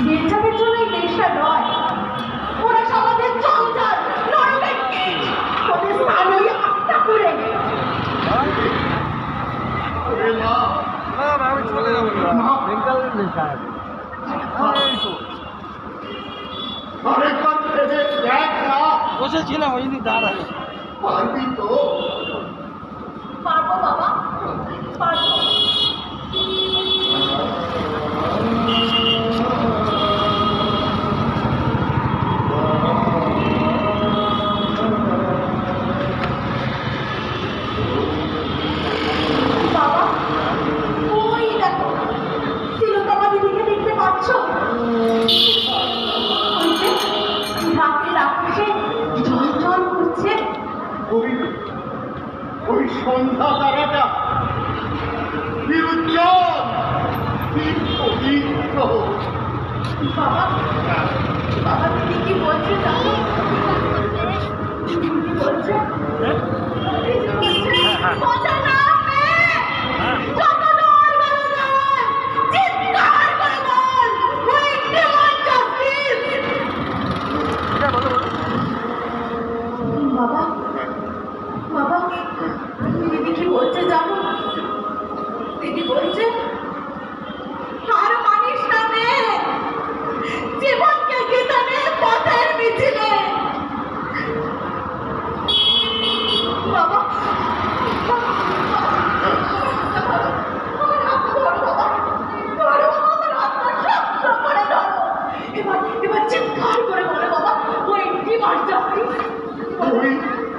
নির্যাতের জন্য এই দেশটা নয়, ওরা সমাজের জঞ্জাল, নরকের কীট, ওদের স্থানীয় আত্মা করে। আমি চলে যাবো বসেছিলাম ওই দিন দাঁড়ায় পারবি তো? পারবো বাবা, পারবো। বাবা, ওই দেখো, তিলোত্তমা দিদিকে দেখতে পাচ্ছ? ওই যে রাতের আকাশে জল জল করছে। ওই সন্ধ্যা তারাটা বিরুজ্জ্বল, পবিত্র। বাবা, বাবা দিদি কি বলছে জানো? দিদি বলছে কথা না পেয়ে যত দূর বলো যায়, চিৎকার করে বল, we demand justice! বাবা, বাবা, দিদি কি বলছে জানো? দিদি বলছে হার মানিস না রে, জীবনকে জিতানে পথের মিছিলে। বাবা, এবার চিৎকার করে বলে বাবা, ওই ডিমান্ড জাস্টিস।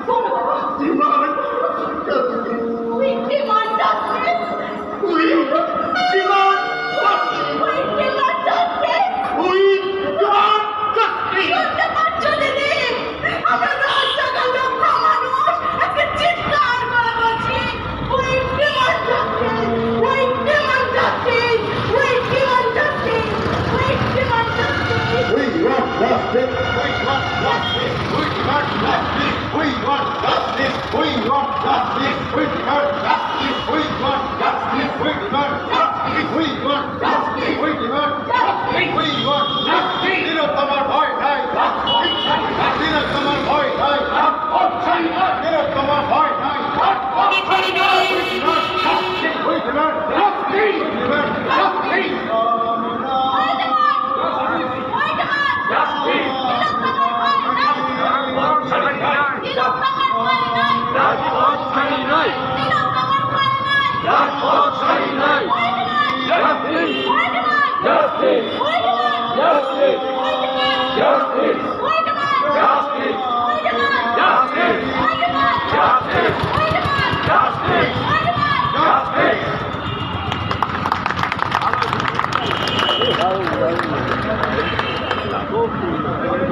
বলো বাবা, ওই ডিমান্ড জাস্টিস, ওই ডিমান্ড জাস্টিস। শুনতে পাচ্ছ দিদি? আমরা রাত জাগার লক্ষ মানুষ আজকে চিৎকার করে বলছি, ওই ডিমান্ড জাস্টিস, ওই ডিমান্ড জাস্টিস, ওই ডিমান্ড জাস্টিস, ওই demand justice. We want justice. We want justice. We want justice. We want justice. We want justice. We want justice. We want justice. We want justice. We want justice. We want justice. তিলোত্তমার ভয় নাই। তিলোত্তমার ভয় নাই। তিলোত্তমার ভয় নাই। We demand justice. We demand justice. Justice!